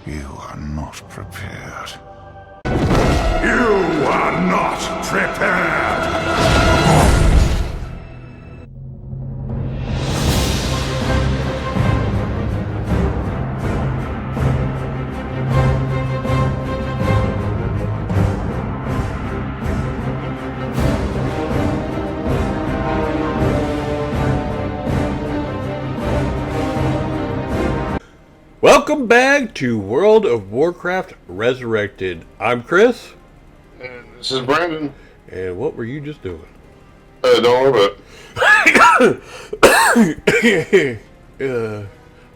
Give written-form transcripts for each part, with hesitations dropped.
You are not prepared. You are not prepared! Welcome back to World of Warcraft Resurrected. I'm Chris. And this is Brandon. And what were you just doing? Don't worry about it.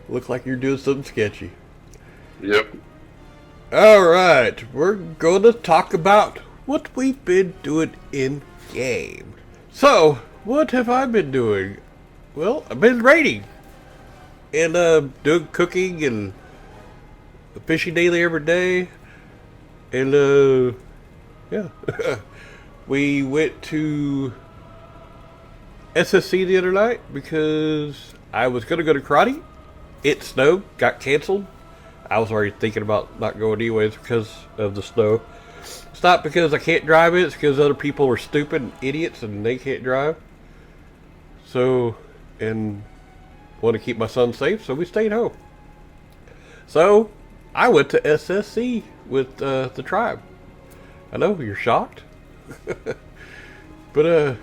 Look like you're doing something sketchy. Yep. Alright, we're going to talk about what we've been doing in game. So, what have I been doing? Well, I've been raiding. And doing cooking and fishing daily every day. And yeah. We went to SSC the other night because I was going to go to karate. It snowed, got canceled. I was already thinking about not going anyways because of the snow. It's not because I can't drive it, it's because other people were stupid and idiots and they can't drive. So, and want to keep my son safe, so we stayed home. So, I went to SSC with the tribe. I know, you're shocked. But,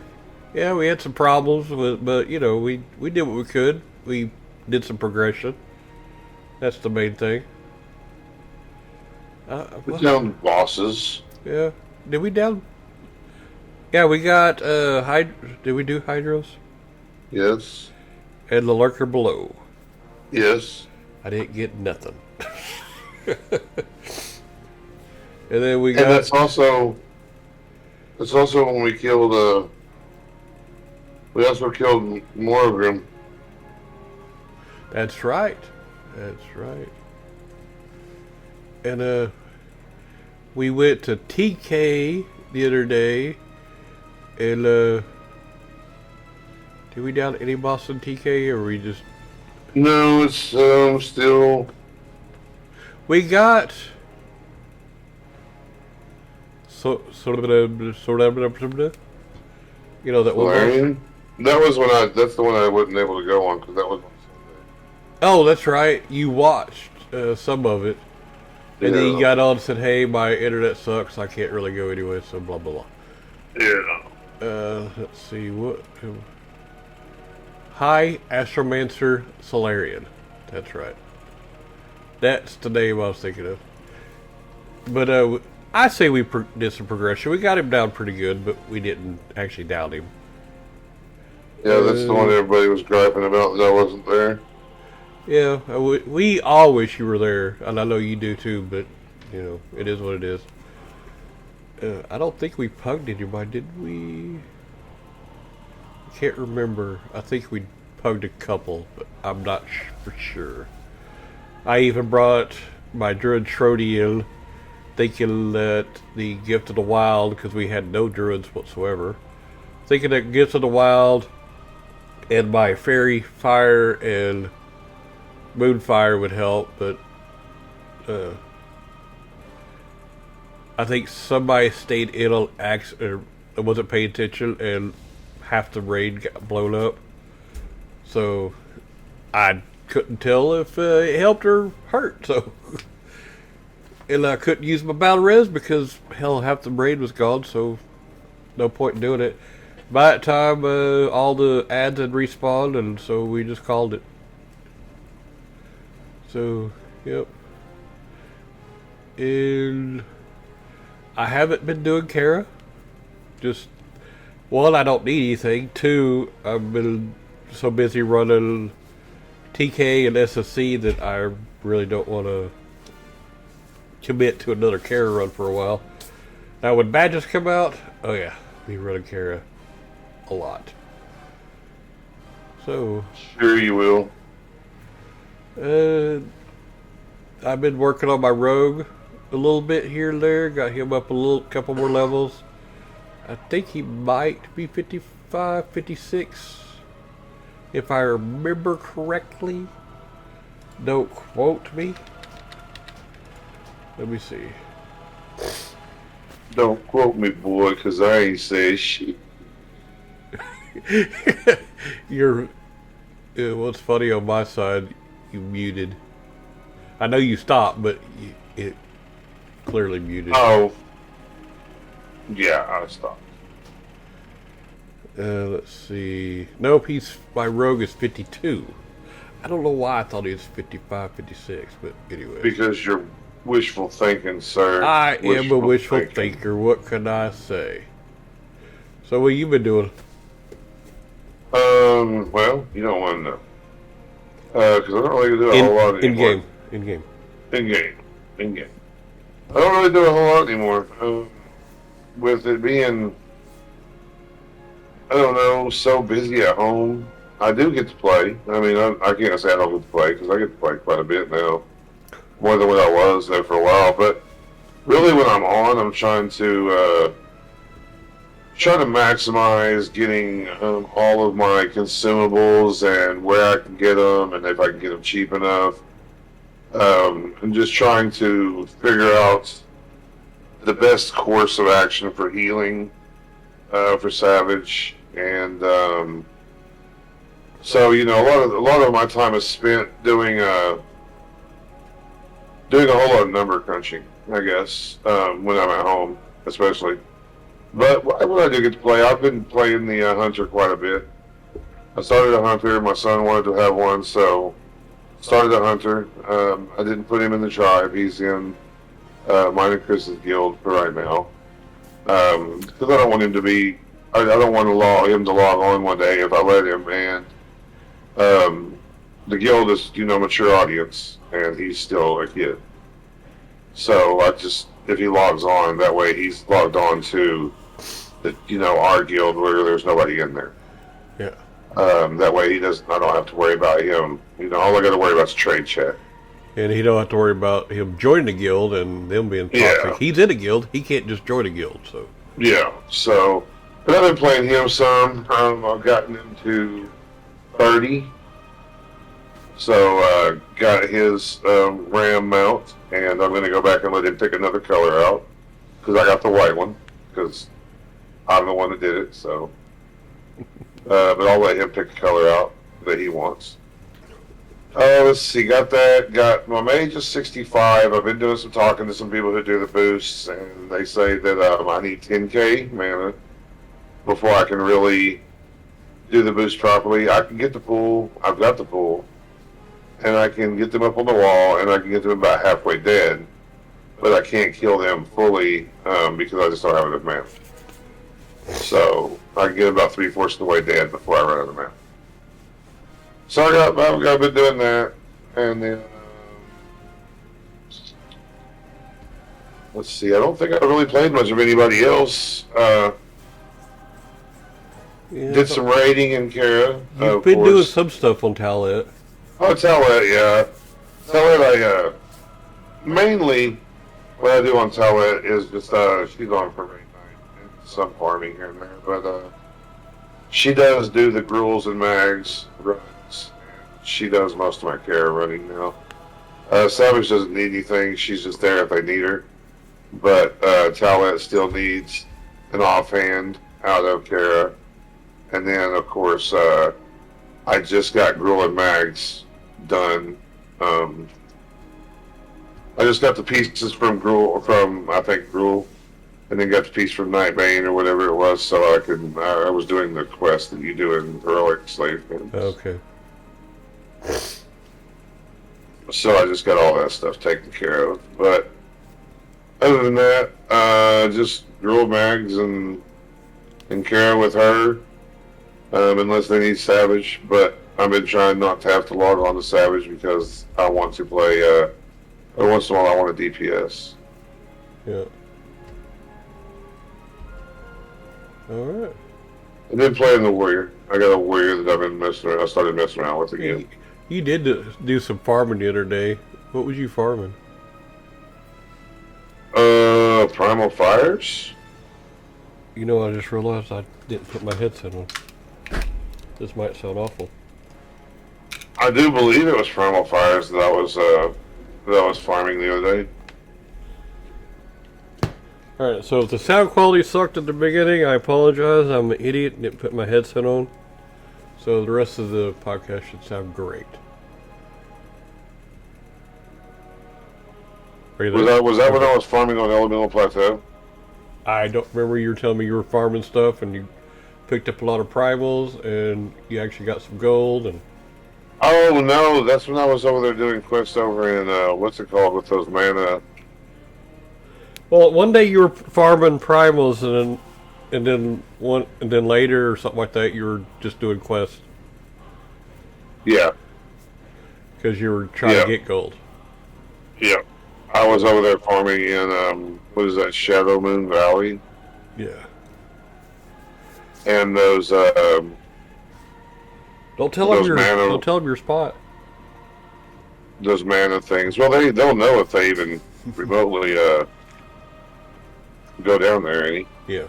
yeah, we had some problems, but you know, we did what we could. We did some progression. That's the main thing. We down bosses. Yeah. Did we down? Yeah, we got, did we do Hydros? Yes. And the lurker below. Yes. I didn't get nothing. And then we got. And that's also when we killed. We also killed Morgrim. That's right. That's right. And we went to TK the other day, and did we down any boss in TK, or we just? No, it's still. We got sort of, you know, that one. Valerian? That was when that's the one I wasn't able to go on because that was on Sunday. Oh, that's right. You watched some of it, and then you got on and said, "Hey, my internet sucks. I can't really go anyway." So blah blah blah. Yeah. Let's see what. Hi, Astromancer Solarian. That's right. That's the name I was thinking of. But I say we did some progression. We got him down pretty good, but we didn't actually down him. Yeah, that's the one everybody was griping about that I wasn't there. Yeah, we all wish you were there, and I know you do too, but, you know, it is what it is. I don't think we pugged anybody, did we? I can't remember. I think we pugged a couple, but I'm not for sure. I even brought my Druid Shrody in, thinking that the Gift of the Wild, because we had no Druids whatsoever, thinking that Gift of the Wild and my Fairy Fire and Moonfire would help, but I think somebody stayed in on or wasn't paying attention, and half the raid got blown up. So I couldn't tell if it helped or hurt. So, and I couldn't use my battle res because hell, half the raid was gone. So no point in doing it. By that time, all the ads had respawned, and so we just called it. So, yep. And I haven't been doing Kara. Just, one, I don't need anything. Two, I've been so busy running TK and SSC that I really don't want to commit to another Kara run for a while. Now, when badges come out, oh yeah, be running Kara a lot. So, Sure you will. I've been working on my rogue a little bit here and there. Got him up a couple more levels. I think he might be 55, 56, if I remember correctly. Don't quote me. Let me see. Don't quote me, boy, because I ain't say shit. You're. What's funny on my side, you muted. I know you stopped, but it clearly muted. Oh. Yeah, I stopped. Let's see. Nope, my rogue is 52. I don't know why I thought he was 55, 56, but anyway. Because you're wishful thinking, sir. I am a wishful thinker. What can I say? So what you been doing? Well, you don't want to know. Because I don't really do a whole lot anymore. In game. I don't really do a whole lot anymore. With it being, I don't know, so busy at home, I do get to play. I mean, I can't say I don't get to play, because I get to play quite a bit now. More than what I was there for a while. But really when I'm on, I'm trying to maximize getting all of my consumables and where I can get them and if I can get them cheap enough. And just trying to figure out the best course of action for healing for Savage. And so, you know, a lot of my time is spent doing a whole lot of number crunching, I guess, when I'm at home, especially. But when I do get to play, I've been playing the Hunter quite a bit. I started a Hunter. My son wanted to have one, so started a Hunter. I didn't put him in the tribe. He's in mine and Chris's guild for right now. Because I don't want him to be. I don't want him to log on one day if I let him. And the guild is, you know, mature audience, and he's still a kid. So if he logs on, that way he's logged on to our guild where there's nobody in there. Yeah. That way I don't have to worry about him. You know, all I got to worry about is trade chat. And he don't have to worry about him joining the guild and them being toxic. Yeah. He's in a guild. He can't just join a guild. So. Yeah. So, but I've been playing him some. I've gotten into 30. So, got his Ram mount, and I'm going to go back and let him pick another color out. Because I got the white one. Because I'm the one that did it, so. But I'll let him pick a color out that he wants. Let's see, got that. Got my mage is 65. I've been doing some talking to some people who do the boosts, and they say that I need 10k mana before I can really do the boost properly. I can get the pool. I've got the pool. And I can get them up on the wall, and I can get them about halfway dead. But I can't kill them fully because I just don't have enough mana. So I can get about 3/4 of the way dead before I run out of mana. So I've been doing that, and then let's see. I don't think I really played much of anybody else. Did some raiding in Kara. You've been doing some stuff on Talet. Oh, Talet, yeah. Talet, mainly what I do on Talet is just she's on for raid night and some farming here and there, but she does do the gruels and mags runs. And she does most of my Kara running now. Savage doesn't need anything. She's just there if they need her. But Talet still needs an offhand out of Kara. And then, of course, I just got Gruel and Mags done. I just got the pieces from Gruel, and then got the piece from Nightbane or whatever it was, so I was doing the quest that you do in Heroic Slave Pins. Okay. So I just got all that stuff taken care of. But other than that, just Gruel Mags and Kara with her. Unless they need Savage, but I've been trying not to have to log on to Savage because I want to play, every once in a while I want a DPS. Yeah. Alright. I've been playing the Warrior. I got a Warrior that I started messing around with again. You did do some farming the other day. What was you farming? Primal Fires? You know, I just realized I didn't put my headset on. This might sound awful. I do believe it was Primal Fires that I was farming the other day. Alright, so if the sound quality sucked at the beginning, I apologize. I'm an idiot and didn't put my headset on. So the rest of the podcast should sound great. Was that when I was farming on Elemental Plateau? I don't remember, you were telling me you were farming stuff and you picked up a lot of primals and you actually got some gold and... Oh no, that's when I was over there doing quests over in what's it called with those mana. Well, one day you were farming primals and then later or something like that you were just doing quests. Yeah. Because you were trying to get gold. Yeah. I was over there farming in what is that, Shadow Moon Valley? Yeah. And those don't tell them your spot. Those mana things. Well, they'll know if they even remotely go down there any. Yeah.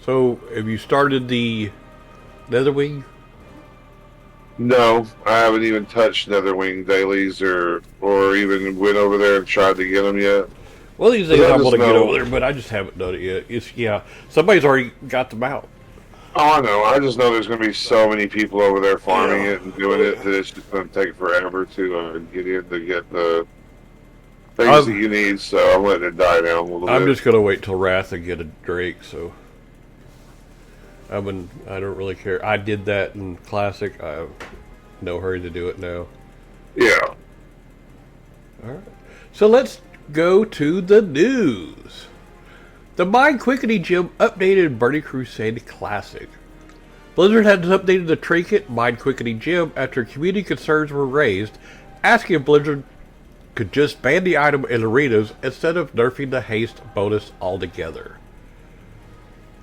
So, have you started the Netherwing? No, I haven't even touched Netherwing dailies or even went over there and tried to get them yet. Well, these days I want to get over there, but I just haven't done it yet. Somebody's already got them out. Oh, I know. I just know there's going to be so many people over there farming it and doing it that it's just going to take forever to get in to get the things that you need. So I'm letting it die down a little bit. I'm just going to wait till Wrath and get a Drake. So I don't really care. I did that in Classic. I have no hurry to do it now. Yeah. All right. So let's go to the news. The Mind Quickity Gym updated Burning Crusade Classic. Blizzard has updated the trinket Mind Quickity Gym after community concerns were raised, asking if Blizzard could just ban the item in arenas instead of nerfing the haste bonus altogether.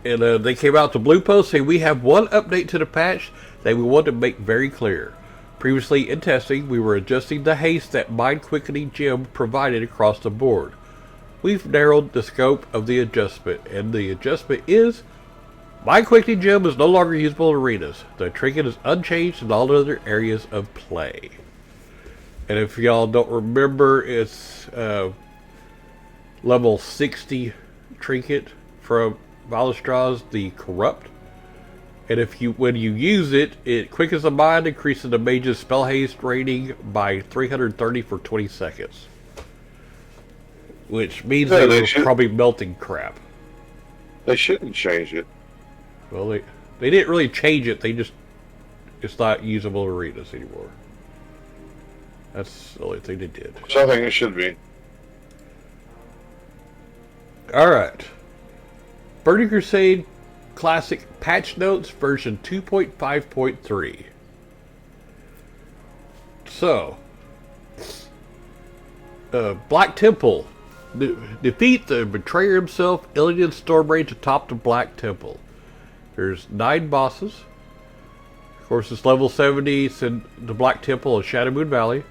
And they came out to Blue Post saying, "We have one update to the patch that we want to make very clear. Previously in testing, we were adjusting the haste that Mind Quickity Gym provided across the board. We've narrowed the scope of the adjustment, and the adjustment is Mind Quickity Gym is no longer usable in arenas. The trinket is unchanged in all other areas of play." And if y'all don't remember, it's level 60 trinket from Valistraz the Corrupt. And when you use it, it quickens the mind, increasing the mage's spell haste rating by 330 for 20 seconds. Which means they were probably melting crap. They shouldn't change it. Well, they didn't really change it. It's not usable in arenas anymore. That's the only thing they did. Which I think it should be. Alright. Burning Crusade Classic Patch Notes version 2.5.3. So, Black Temple. Defeat the betrayer himself, Illidan Stormrage, atop the Black Temple. There's 9 bosses. Of course, it's level 70. It's in the Black Temple in Shadow Moon Valley.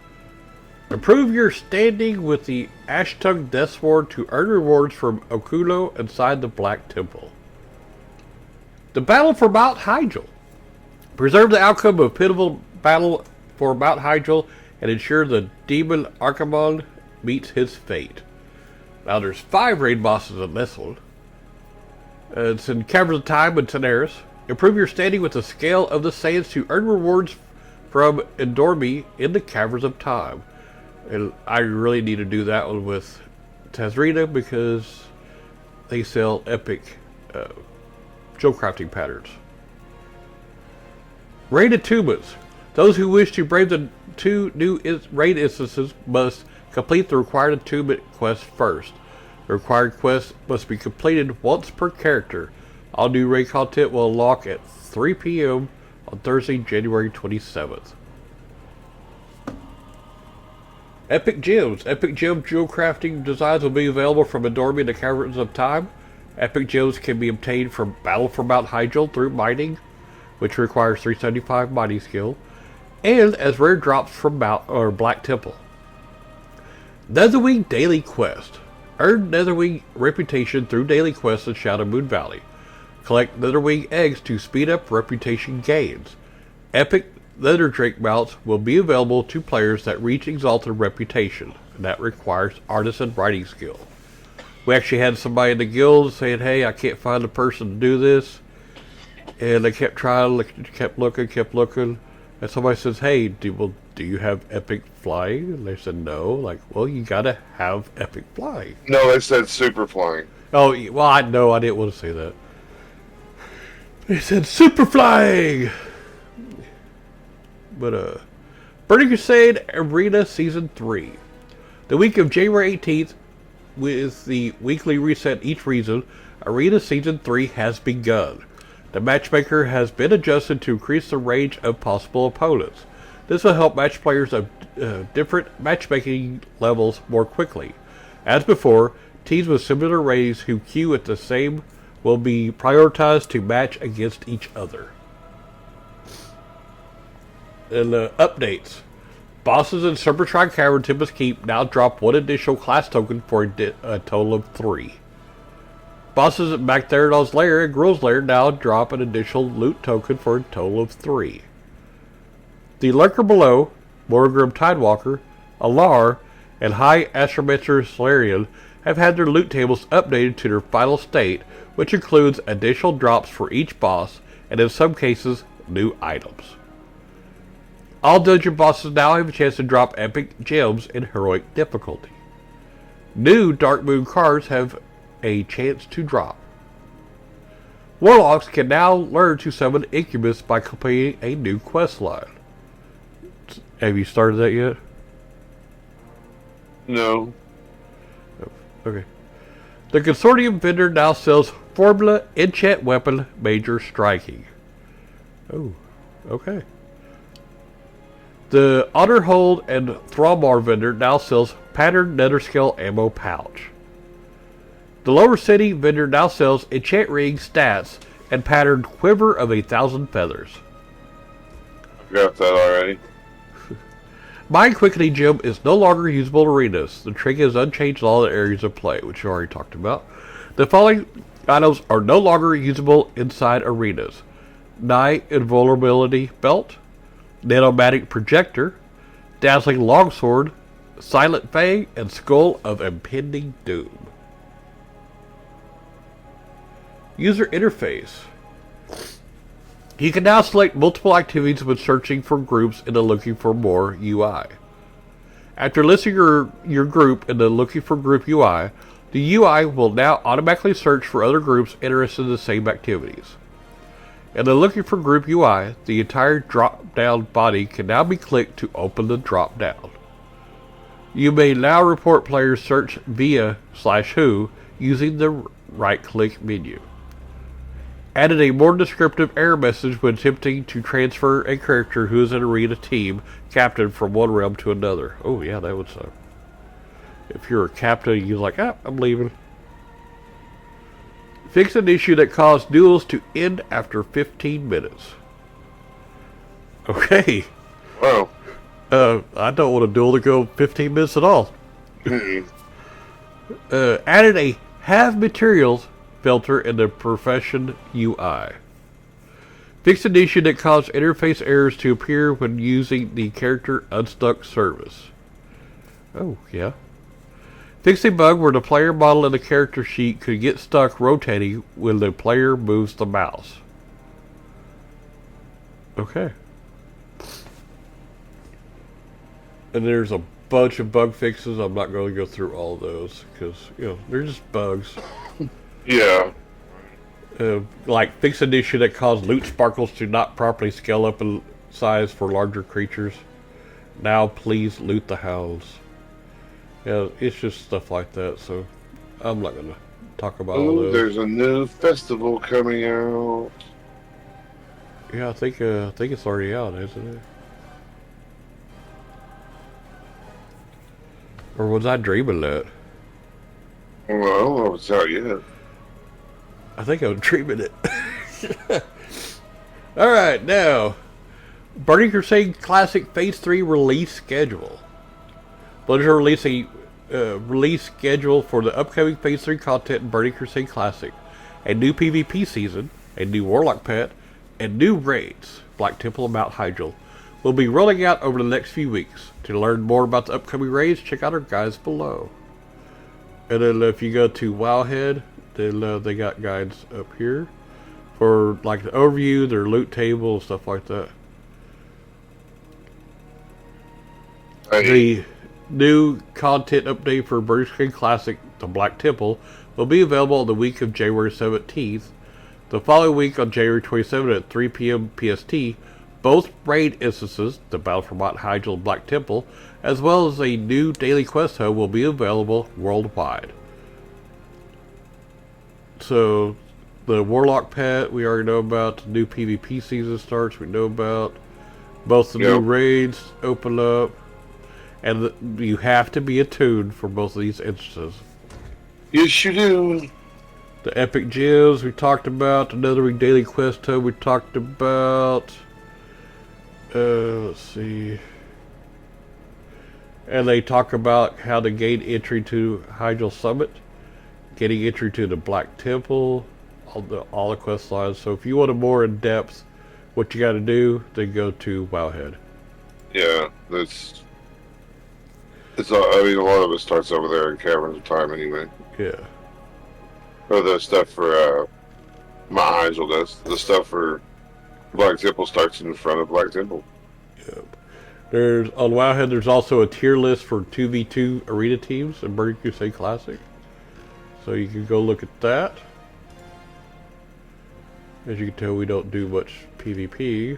Improve your standing with the Ashtung Death Sword to earn rewards from Okulo inside the Black Temple. The Battle for Mount Hyjal. Preserve the outcome of a pivotal battle for Mount Hyjal and ensure the demon Archimonde meets his fate. Now there's 5 raid bosses in this one. It's in Caverns of Time and Tenaris. Improve your standing with the Scale of the Saints to earn rewards from Endormi in the Caverns of Time. And I really need to do that one with Tazrina because they sell epic jewel crafting patterns. Raid Attunements. Those who wish to brave the 2 new raid instances must complete the required attunement quest first. The required quest must be completed once per character. All new raid content will unlock at 3 p.m. on Thursday, January 27th. Epic Gems. Epic Gem jewel crafting designs will be available from Endormi in the Caverns of Time. Epic Gems can be obtained from Battle for Mount Hyjal through mining, which requires 375 mining skill, and as rare drops from Black Temple. Netherwing Daily Quest. Earn Netherwing reputation through daily quests in Shadow Moon Valley. Collect Netherwing eggs to speed up reputation gains. Epic Nether Drake mounts will be available to players that reach Exalted Reputation, and that requires Artisan writing skill. We actually had somebody in the guild saying, hey, I can't find a person to do this. And they kept trying, kept looking. And somebody says, hey, do you have epic flying? And they said, no. Like, well, you gotta have epic flying. No, they said super flying. Oh, well, I didn't want to say that. They said super flying! But, Burning Crusade Arena Season 3. The week of January 18th, with the weekly reset each region, Arena Season 3 has begun. The matchmaker has been adjusted to increase the range of possible opponents. This will help match players of different matchmaking levels more quickly. As before, teams with similar ratings who queue at the same will be prioritized to match against each other. And updates. Bosses in Serpentine Cavern Tempest Keep now drop one additional class token for a total of 3. Bosses at Magtheridon's Lair and Grill's Lair now drop an additional loot token for a total of 3. The Lurker Below, Morgrim Tidewalker, Alar, and High Astromancer Solarian have had their loot tables updated to their final state, which includes additional drops for each boss, and in some cases, new items. All dungeon bosses now have a chance to drop epic gems in heroic difficulty. New Dark Moon cards have a chance to drop. Warlocks can now learn to summon Incubus by completing a new quest line. Have you started that yet? No. Okay. The Consortium vendor now sells Formula Enchant Weapon Major Striking. Oh, okay. The Honor-Hold and Thrallmar vendor now sells Patterned Netherscale Ammo Pouch. The Lower City vendor now sells Enchant Ring Stats and Patterned Quiver of 1,000 Feathers. I got that already. Mind Quickening Gem is no longer usable in arenas. The trinket is unchanged in all the areas of play, which you already talked about. The following items are no longer usable inside arenas. Nigh Invulnerability Belt, Nanomatic Projector, Dazzling Longsword, Silent Fang, and Skull of Impending Doom. User Interface. You can now select multiple activities when searching for groups in the Looking for More UI. After listing your group in the Looking for Group UI, the UI will now automatically search for other groups interested in the same activities. In the Looking for Group UI, the entire drop-down body can now be clicked to open the drop-down. You may now report players search via /who using the right-click menu. Added a more descriptive error message when attempting to transfer a character who is an arena team captain from one realm to another. Oh yeah, that would suck. If you're a captain, you're like, I'm leaving. Fix an issue that caused duels to end after 15 minutes. Okay. Wow. I don't want a duel to go 15 minutes at all. Added a have materials filter in the Profession UI. Fix an issue that caused interface errors to appear when using the Character Unstuck service. Oh, yeah. Fix a bug where the player model in the character sheet could get stuck rotating when the player moves the mouse. Okay. And there's a bunch of bug fixes. I'm not going to go through all of those because, they're just bugs. Yeah. Like fix an issue that caused loot sparkles to not properly scale up in size for larger creatures. Now please loot the hounds. Yeah, it's just stuff like that, so I'm not going to talk about all those. There's a new festival coming out. Yeah, I think it's already out, isn't it? Or was I dreaming that? Well, I don't know if it's out yet. I think I was dreaming it. Alright, now. Burning Crusade Classic Phase 3 release schedule. Blizzard released a release schedule for the upcoming Phase 3 content in Burning Crusade Classic. A new PvP season, a new Warlock pet, and new raids, Black Temple and Mount Hyjal, will be rolling out over the next few weeks. To learn more about the upcoming raids, check out our guides below. And then if you go to Wowhead, then they got guides up here for like the overview, their loot table, and stuff like that. The new content update for Burger King Classic, the Black Temple, will be available on the week of January 17th. The following week on January 27th at 3 p.m. PST, both raid instances, the Battle for Mount Hyjal and Black Temple, as well as a new daily quest hub will be available worldwide. So, the Warlock pet, we already know about. The new PvP season starts, we know about. Both the new raids open up. And you have to be attuned for both of these instances. Yes, you do. The Epic Gems we talked about. Another week daily quest hub we talked about. Let's see. And they talk about how to gain entry to Hyjal Summit, getting entry to the Black Temple, all the quest lines. So if you want a more in depth, what you got to do, then go to Wowhead. Yeah, I mean, a lot of it starts over there in Caverns of Time anyway. Yeah. Or the stuff for Mount Hyjal does. The stuff for Black Temple starts in front of Black Temple. Yep. On Wowhead, there's also a tier list for 2v2 arena teams in Burning Crusade Classic. So you can go look at that. As you can tell, we don't do much PvP.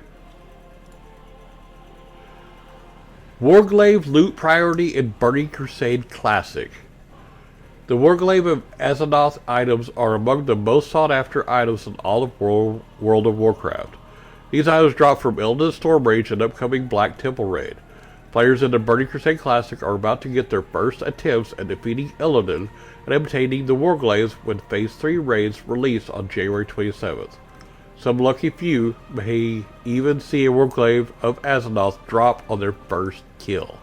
Warglaive loot priority in Burning Crusade Classic. The Warglaive of Azzinoth items are among the most sought after items in all of World of Warcraft. These items drop from Illidan's Stormrage and upcoming Black Temple raid. Players in the Burning Crusade Classic are about to get their first attempts at defeating Illidan and obtaining the Warglaives when Phase 3 raids release on January 27th. Some lucky few may even see a Warglaive of Azzinoth drop on their first kill.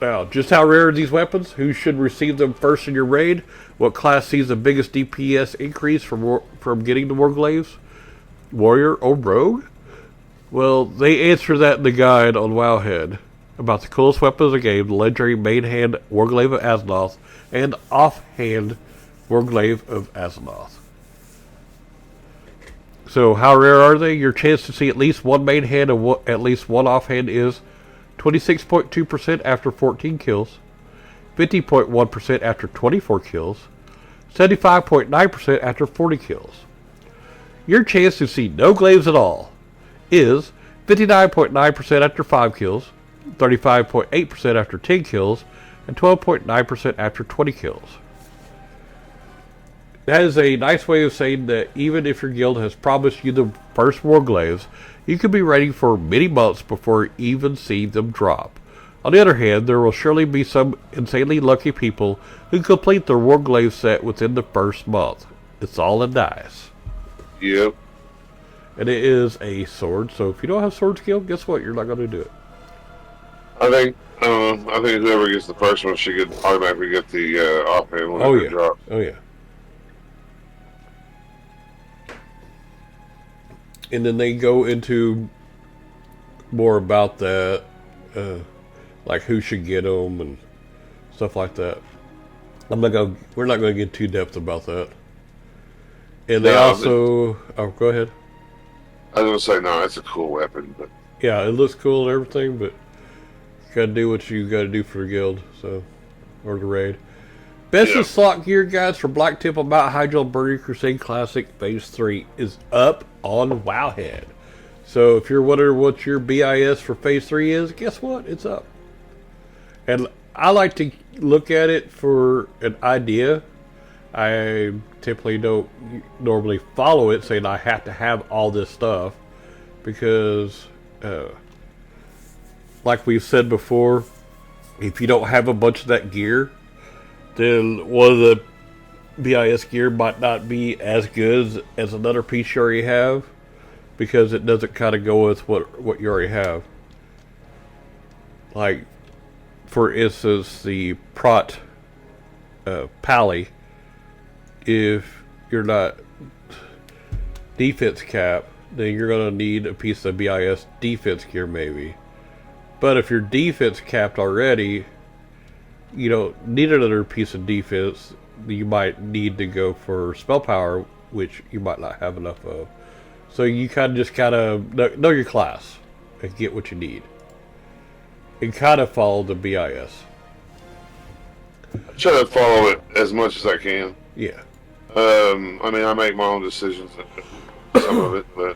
Now, just how rare are these weapons? Who should receive them first in your raid? What class sees the biggest DPS increase from getting the Warglaives? Warrior or Rogue? Well, they answer that in the guide on Wowhead about the coolest weapons of the game, the legendary main hand Warglaive of Azzinoth and offhand Warglaive of Azzinoth. So how rare are they? Your chance to see at least one main hand and at least one offhand is 26.2% after 14 kills, 50.1% after 24 kills, 75.9% after 40 kills. Your chance to see no glaives at all is 59.9% after 5 kills, 35.8% after 10 kills, and 12.9% after 20 kills. That is a nice way of saying that even if your guild has promised you the first Warglaives, you could be waiting for many months before even seeing them drop. On the other hand, there will surely be some insanely lucky people who complete their Warglaive set within the first month. It's all in dice. Yep. And it is a sword, so if you don't have sword skill, guess what? You're not going to do it. I think whoever gets the first one should automatically get the offhand when it drops. Oh yeah. And then they go into more about that, like who should get them and stuff like that. We're not going to get too depth about that. And they also, go ahead. I was going to say, no, it's a cool weapon, but yeah, it looks cool and everything, but you got to do what you got to do for the guild, so or the raid. Best of slot gear guides for Black Temple Mount Hyjal Burning Crusade Classic Phase 3 is up on Wowhead. So if you're wondering what your BIS for Phase 3 is, guess what? It's up. And I like to look at it for an idea. I typically don't normally follow it, saying I have to have all this stuff. Because, like we've said before, if you don't have a bunch of that gear, then one of the BIS gear might not be as good as another piece you already have, because it doesn't kind of go with what you already have. Like, for instance, the Prot Pally, if you're not defense cap, then you're going to need a piece of BIS defense gear maybe. But if you're defense capped already, you don't need another piece of defense, you might need to go for spell power, which you might not have enough of. So you kind of know your class and get what you need. And kind of follow the BIS. I try to follow it as much as I can. Yeah. I mean, I make my own decisions in some of it, but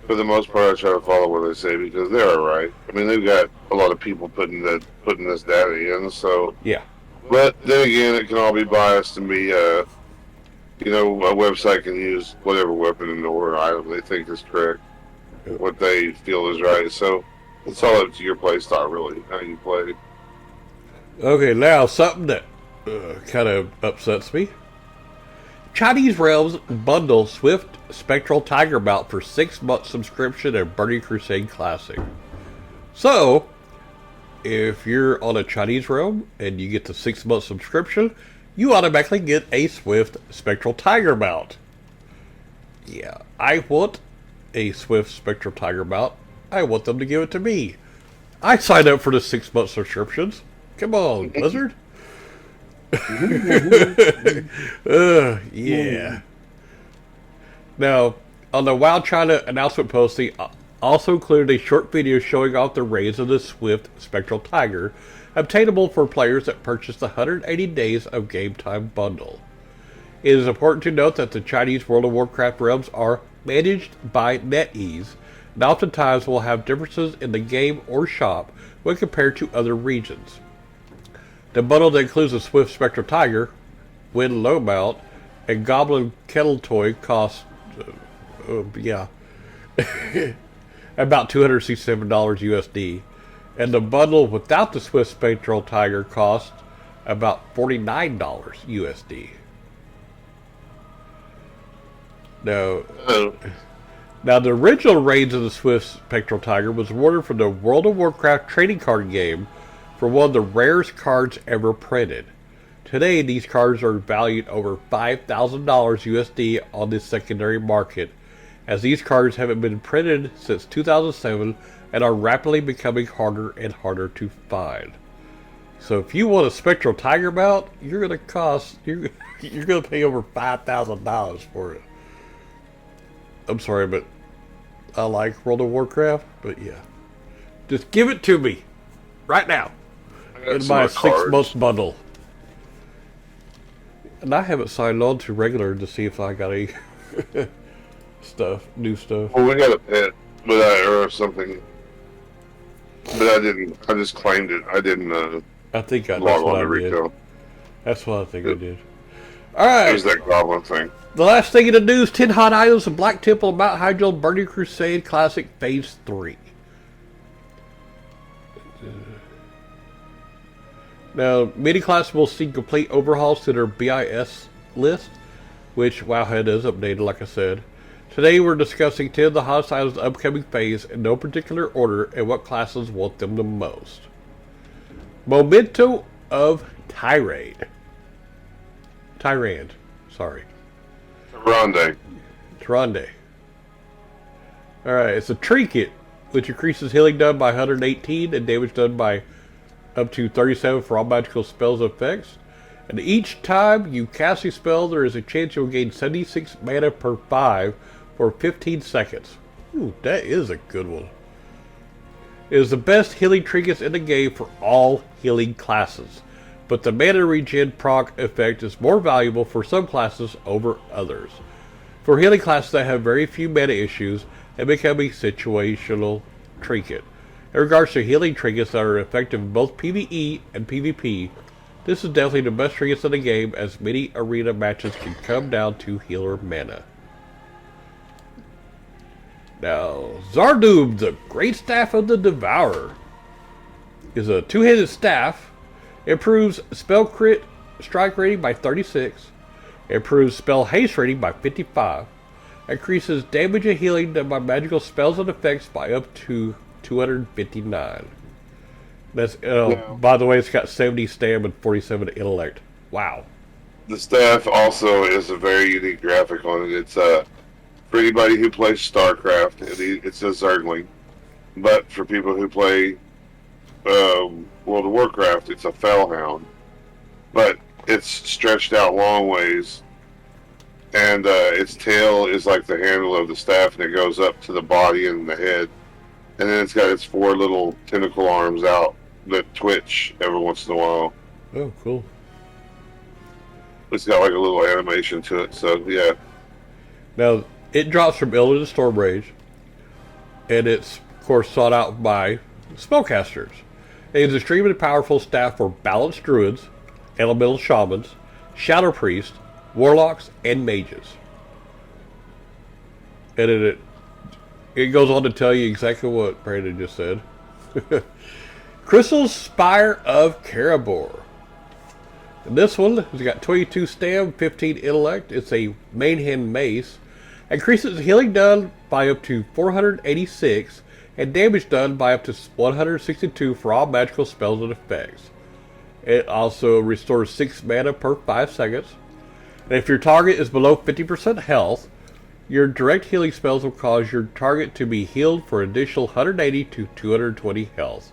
for the most part, I try to follow what they say because they're right. I mean, they've got a lot of people putting this data in, so yeah. But then again, it can all be biased and be, a website can use whatever weapon or item they think is correct, what they feel is right. So it's all up to your play style, really, how you play. Okay, now something that kind of upsets me. Chinese Realms bundle Swift Spectral Tiger Mount for 6-month subscription and Burning Crusade Classic. So, if you're on a Chinese Realm and you get the 6-month subscription, you automatically get a Swift Spectral Tiger Mount. Yeah, I want a Swift Spectral Tiger Mount. I want them to give it to me. I signed up for the 6-month subscriptions. Come on, Blizzard. Yeah. Now, on the WoW China announcement post, they also included a short video showing off the raids of the Swift Spectral Tiger, obtainable for players that purchase the 180 Days of Game Time bundle. It is important to note that the Chinese World of Warcraft realms are managed by NetEase, and oftentimes will have differences in the game or shop when compared to other regions. The bundle that includes a Swift Spectral Tiger, Wind Low Mount, and Goblin Kettle Toy costs, about $267 USD, and the bundle without the Swift Spectral Tiger costs about $49 USD. Now, the original raids of the Swift Spectral Tiger was awarded from the World of Warcraft trading card game for one of the rarest cards ever printed. Today, these cards are valued over $5,000 USD on the secondary market, as these cards haven't been printed since 2007 and are rapidly becoming harder and harder to find. So if you want a Spectral Tiger mount, you're gonna pay over $5,000 for it. I'm sorry, but I like World of Warcraft, but yeah. Just give it to me. Right now. In my 6-month bundle. And I haven't signed on to regular to see if I got any new stuff. Well, we got a pet, or something. But I didn't. I just claimed it. I didn't. I think that's log what on I to retail. did. That's what I think I did. Alright. There's that goblin thing. The last thing in the news, 10 hot items of Black Temple and Mount Hyjal Burning Crusade Classic Phase 3. Now, many classes will see complete overhauls to their BIS list, which Wowhead is updated, like I said. Today we're discussing 10 of the hottest items of the upcoming phase in no particular order and what classes want them the most. Memento of Tyrande. Sorry. Tyrande. Alright, it's a trinket, which increases healing done by 118 and damage done by up to 37 for all magical spells and effects. And each time you cast a spell, there is a chance you'll gain 76 mana per 5 for 15 seconds. Ooh, that is a good one. It is the best healing trinkets in the game for all healing classes, but the mana regen proc effect is more valuable for some classes over others. For healing classes that have very few mana issues, it becomes a situational trinket. In regards to healing trinkets that are effective in both PvE and PvP, this is definitely the best trinkets in the game, as many arena matches can come down to healer mana. Now, Zardub, the Great Staff of the Devourer, is a two-handed staff. It improves spell crit strike rating by 36, improves spell haste rating by 55, increases damage and healing done by magical spells and effects by up to 259. That's by the way, it's got 70 stam and 47 intellect. Wow. The staff also is a very unique graphic on it. It's for anybody who plays StarCraft, it's a Zergling. But for people who play World of Warcraft, it's a Fellhound, but it's stretched out long ways, and its tail is like the handle of the staff, and it goes up to the body and the head, and then it's got its 4 little tentacle arms out that twitch every once in a while. Oh, cool. It's got like a little animation to it, so yeah. Now, it drops from Illidan Storm Rage, and it's, of course, sought out by spellcasters. It is an extremely powerful staff for balanced druids, elemental shamans, shadow priests, warlocks, and mages. And it goes on to tell you exactly what Brandon just said. Crystal Spire of Karabor. And this one has got 22 stam, 15 intellect. It's a main hand mace. Increases healing done by up to 486 and damage done by up to 162 for all magical spells and effects. It also restores 6 mana per 5 seconds. And if your target is below 50% health, your direct healing spells will cause your target to be healed for an additional 180 to 220 health.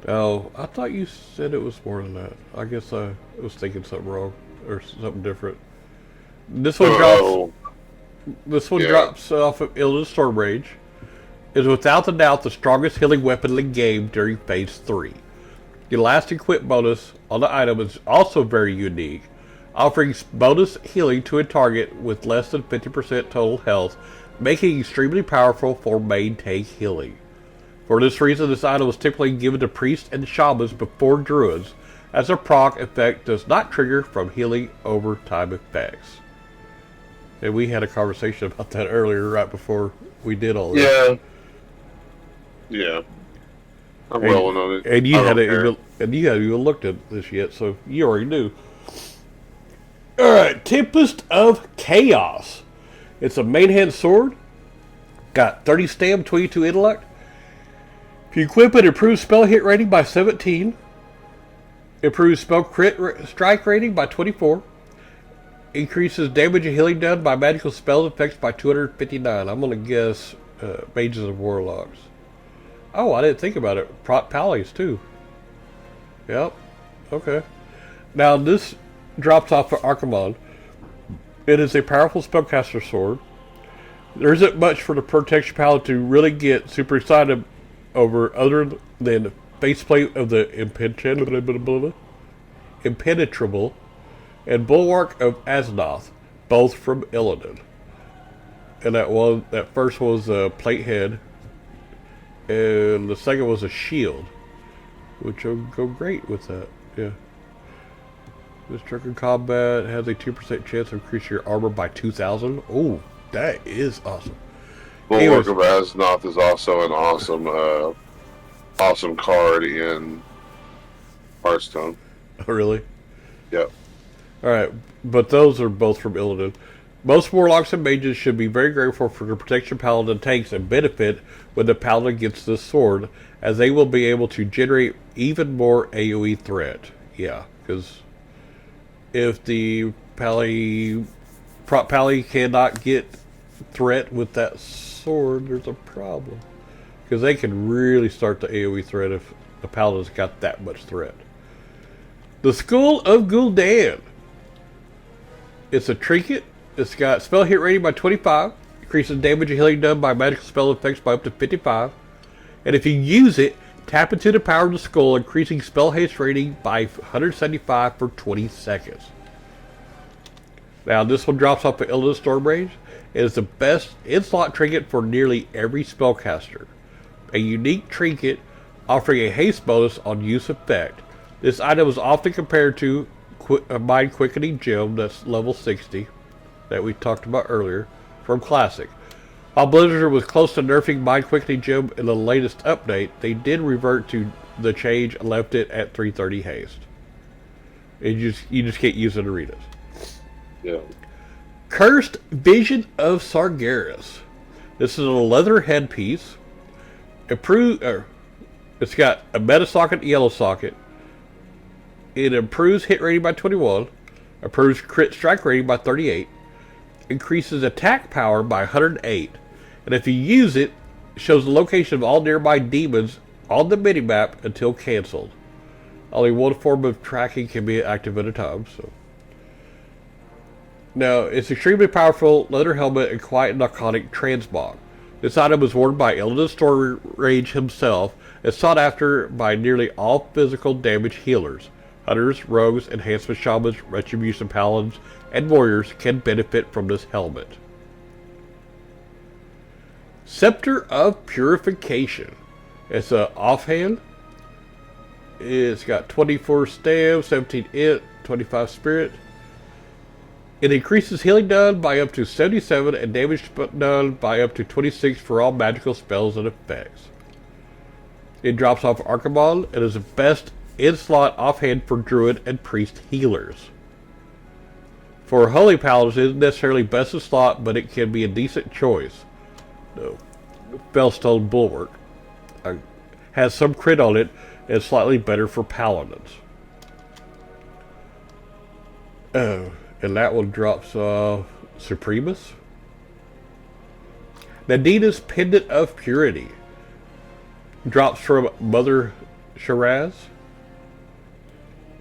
Now, I thought you said it was more than that. I guess I was thinking something wrong or something different. This one drops off of Illidan Storm Rage. Is without a doubt the strongest healing weapon in the game during Phase 3. The last equip bonus on the item is also very unique, offering bonus healing to a target with less than 50% total health, making it extremely powerful for main tank healing. For this reason, this item was typically given to priests and shamans before druids, as a proc effect does not trigger from healing over time effects. And we had a conversation about that earlier, right before we did all this. Yeah. I'm rolling on it. And you hadn't even looked at this yet, so you already knew. Alright, Tempest of Chaos. It's a main hand sword. Got 30 stam, 22 intellect. If you equip it, improves spell hit rating by 17. Improves spell crit strike rating by 24. Increases damage and healing done by magical spells effects by 259. I'm going to guess mages and warlocks. Oh, I didn't think about it. Pallies, too. Yep. Okay. Now, this drops off for Archimon. It is a powerful spellcaster sword. There isn't much for the protection palette to really get super excited over other than the faceplate of the impenetrable and bulwark of Aznath, both from Illidan. And that first was a plate head, and the second was a shield, which will go great with that. Yeah. This trick in combat has a 2% chance to increase your armor by 2,000. Oh, that is awesome. Bulwark of Aznath is also an awesome card in Hearthstone. Oh, really? Yep. Alright, but those are both from Illidan. Most warlocks and mages should be very grateful for the protection paladin takes and benefit when the paladin gets this sword, as they will be able to generate even more AoE threat. Yeah, because if the pally cannot get threat with that sword, there's a problem. Because they can really start the AoE threat if the paladin's got that much threat. The Skull of Gul'dan. It's a trinket. It's got spell hit rating by 25. Increases damage and healing done by magical spell effects by up to 55. And if you use it, tap into the power of the skull, increasing spell haste rating by 175 for 20 seconds. Now, this one drops off of Illidan Storm Rage. It is the best in-slot trinket for nearly every spellcaster. A unique trinket offering a haste bonus on use effect. This item is often compared to a Mind Quickening Gem that's level 60 that we talked about earlier from Classic. While Blizzard was close to nerfing Mind Quickening Gem in the latest update, they did revert to the change and left it at 330 haste. You just can't use it in arenas. Yeah. Cursed Vision of Sargeras. This is a leather headpiece. It's got a meta socket and yellow socket. It improves hit rating by 21. Improves crit strike rating by 38. Increases attack power by 108. And if you use it, shows the location of all nearby demons on the minimap until canceled. Only one form of tracking can be active at a time. So, now it's extremely powerful leather helmet and quiet narcotic transmog. This item was worn by Illidan Storage himself and sought after by nearly all physical damage healers. Hunters, rogues, enhancement shamans, retribution paladins, and warriors can benefit from this helmet. Scepter of Purification. It's an offhand. It's got 24 stam, 17 int, 25 spirit. It increases healing done by up to 77 and damage done by up to 26 for all magical spells and effects. It drops off Archimon and is the best in-slot offhand for druid and priest healers. For holy paladins, it isn't necessarily best in slot, but it can be a decent choice. No. Fellstone Bulwark has some crit on it and is slightly better for paladins. Oh. And that one drops off Supremus. Nadina's Pendant of Purity. Drops from Mother Shiraz.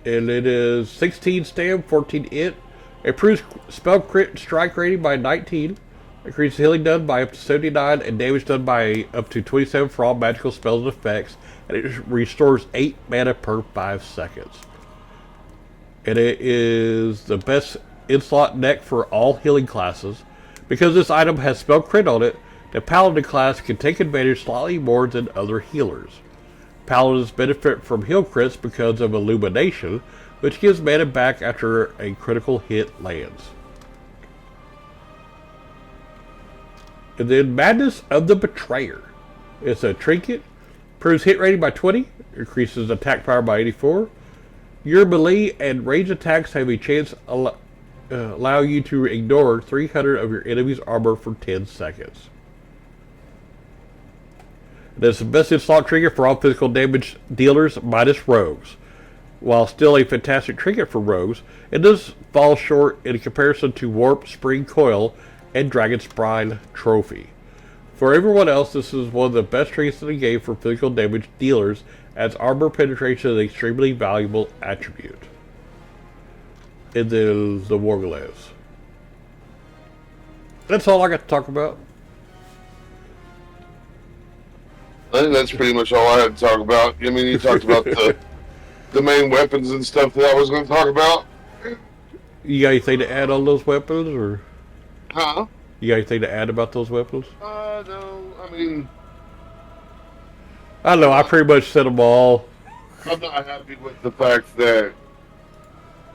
And it is 16 stam, 14 int. Improves spell crit and strike rating by 19. Increases healing done by up to 79 and damage done by up to 27 for all magical spells and effects. And it restores 8 mana per 5 seconds. And it is the best in-slot deck for all healing classes. Because this item has spell crit on it, the paladin class can take advantage slightly more than other healers. Paladins benefit from heal crits because of Illumination, which gives mana back after a critical hit lands. And then Madness of the Betrayer. It's a trinket. Improves hit rating by 20. Increases attack power by 84. Your melee and range attacks have a chance allow you to ignore 300 of your enemy's armor for 10 seconds. This is the best in-slot trigger for all physical damage dealers minus rogues. While still a fantastic trinket for rogues, it does fall short in comparison to Warp, Spring Coil, and Dragon Spine Trophy. For everyone else, this is one of the best trinkets in the game for physical damage dealers, as armor penetration is an extremely valuable attribute. And then the Warglaves. That's all I got to talk about. I think that's pretty much all I had to talk about. I mean, you talked about the main weapons and stuff that I was going to talk about. You got anything to add on those weapons, or? Huh? You got anything to add about those weapons? No. I mean, I don't know. I pretty much said them all. I'm not happy with the fact that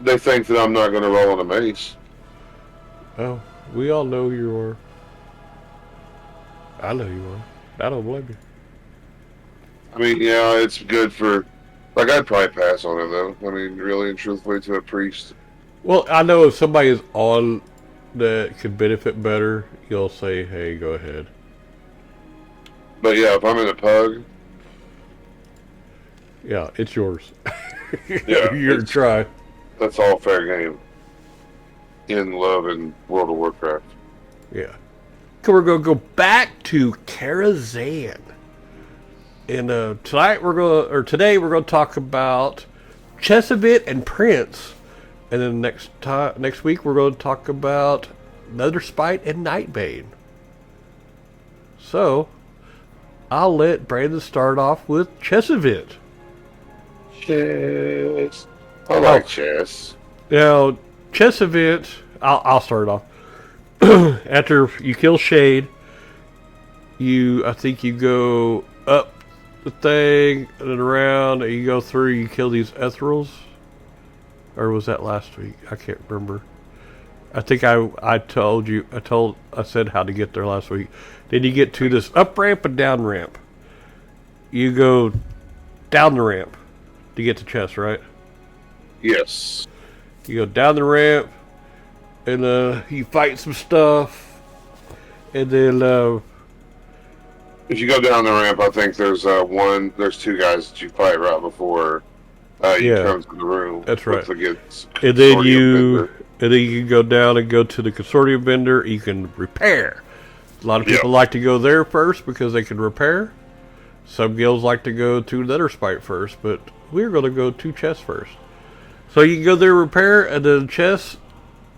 they think that I'm not going to roll on a mace. Oh, we all know you are. I know you are. I don't blame you. I mean, yeah, it's good for... Like, I'd probably pass on it, though. I mean, really and truthfully, to a priest. Well, I know if somebody is on that could benefit better, you'll say, hey, go ahead. But yeah, if I'm in a pug... Yeah, it's yours. Yeah, You're try. That's all fair game. In love and World of Warcraft. Yeah. So we're going to go back to Karazhan. And today we're going to talk about Chesavit and Prince. And then next week we're going to talk about Netherspite and Nightbane. So, I'll let Brandon start off with Chesavit. Chess. I like chess. Now, Chesavit, I'll start off. After you kill Shade, I think you go up the thing and then around, and you go through, you kill these Ethereals. Or was that last week? I can't remember. I think I said how to get there last week. Then you get to this up ramp and down ramp. You go down the ramp to get to chest, right? Yes. You go down the ramp, and you fight some stuff, and then if you go down the ramp, I think there's two guys that you fight right before you come to the room. That's right. And then you can go down and go to the consortium vendor. You can repair. A lot of people like to go there first because they can repair. Some guilds like to go to letter spite first, but we're going to go to chess first. So you can go there, repair, and then chess,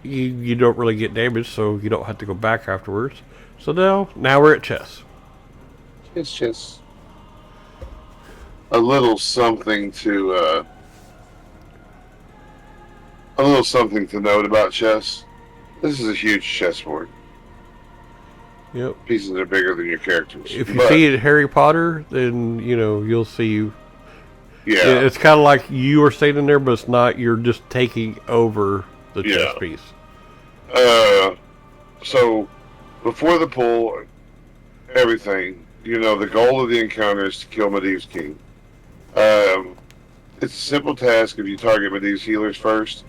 you don't really get damaged, so you don't have to go back afterwards. So now we're at chess. It's just a little something to note about chess. This is a huge chessboard. Yep. Pieces are bigger than your characters. If you see it Harry Potter, then you'll see. Yeah, it's kind of like you are standing there, but it's not. You're just taking over the chess piece. So before the pull, everything, the goal of the encounter is to kill Medivh's king. It's a simple task if you target Medivh's healers first.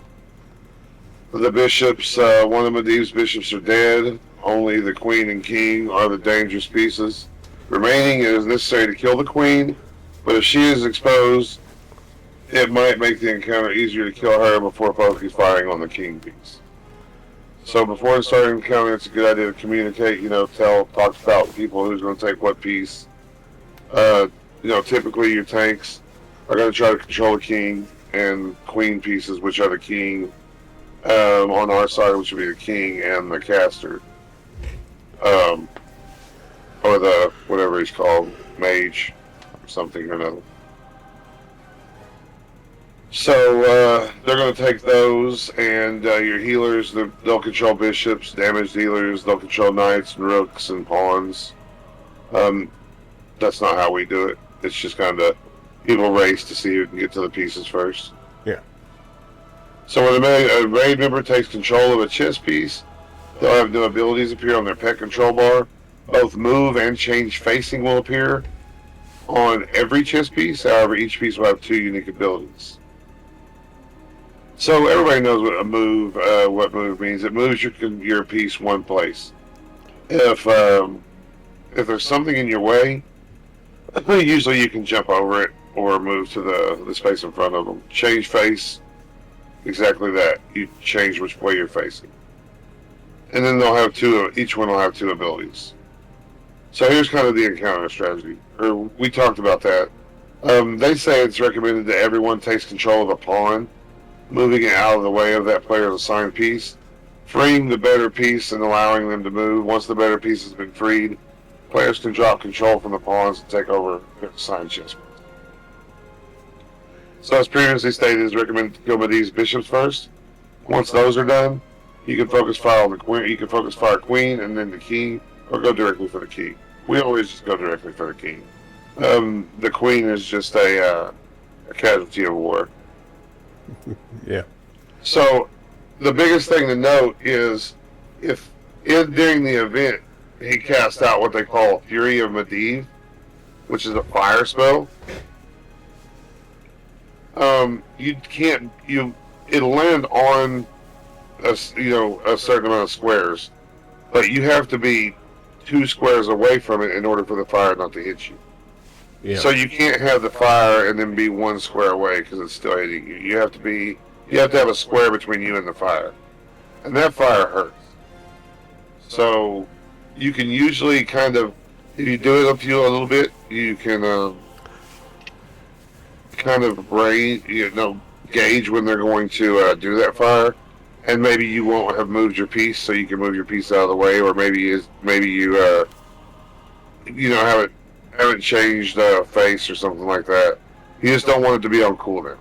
The bishops, one of Medivh's bishops are dead. Only the queen and king are the dangerous pieces. Remaining, it is necessary to kill the queen, but if she is exposed, it might make the encounter easier to kill her before firing on the king piece. So before starting the encounter, it's a good idea to communicate, talk about people who's going to take what piece. Typically your tanks are going to try to control the king and queen pieces, which are the king, on our side, which would be the king and the caster. Or the, whatever he's called, mage, or something or another. So, they're going to take those, and your healers, they'll control bishops, damage dealers, they'll control knights and rooks and pawns. That's not how we do it. It's just kind of people race to see who can get to the pieces first. Yeah. So when a raid member takes control of a chess piece, they'll have new abilities appear on their pet control bar. Both move and change facing will appear on every chess piece. However, each piece will have 2 unique abilities. So everybody knows what move means. It moves your piece one place. If there's something in your way, usually you can jump over it or move to the space in front of them. Change face, exactly that. You change which way you're facing. And then they'll have each one will have 2 abilities. So here's kind of the encounter strategy. We talked about that. They say it's recommended that everyone takes control of a pawn, moving it out of the way of that player's assigned piece, freeing the better piece and allowing them to move. Once the better piece has been freed, players can drop control from the pawns and take over their assigned chess. So as previously stated, it's recommended to kill Medivh's bishops first. Once those are done, you can focus fire on the queen. You can focus fire queen and then the king, or go directly for the king. We always just go directly for the king. The queen is just a casualty of war. Yeah. So the biggest thing to note is during the event he cast out what they call Fury of Medivh, which is a fire spell. It'll land on a certain amount of squares, but you have to be 2 squares away from it in order for the fire not to hit you. Yeah. So you can't have the fire and then be 1 square away because it's still hitting you. You have to have a square between you and the fire, and that fire hurts. So you can usually kind of, if you do it up to you a little bit, you can kind of gauge when they're going to do that fire, and maybe you won't have moved your piece, so you can move your piece out of the way, or maybe you haven't changed face or something like that. You just don't want it to be on cooldown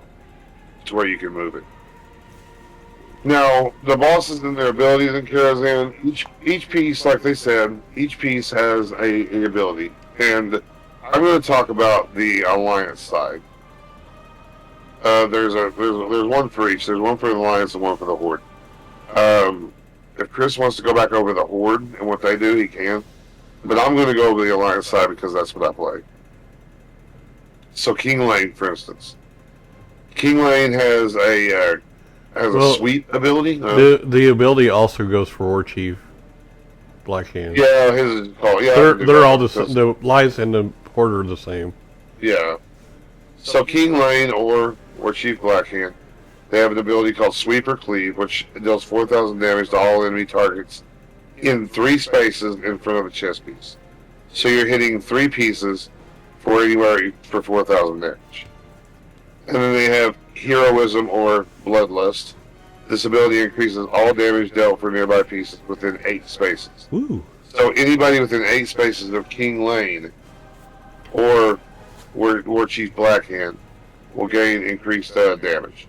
to where you can move it. Now, the bosses and their abilities in Karazhan, each piece, like they said, each piece has an ability, and I'm going to talk about the Alliance side. There's one for each. There's one for the Alliance and one for the Horde. If Chris wants to go back over the Horde and what they do, he can. But I'm going to go over the Alliance side because that's what I play. So King Lane, for instance. King Lane has a sweep ability. The ability also goes for War Chief Black Hand. Yeah, his is called. Yeah, they're all the same. The Alliance and the Horde are the same. Yeah. So King Lane or Chief Black Hand, they have an ability called Sweep or Cleave, which deals 4,000 damage to all enemy targets in 3 spaces in front of a chess piece. So you're hitting 3 pieces for anywhere for 4,000 damage. And then they have Heroism or Bloodlust. This ability increases all damage dealt for nearby pieces within 8 spaces. Ooh. So anybody within 8 spaces of King Lane or War Chief Blackhand will gain increased damage.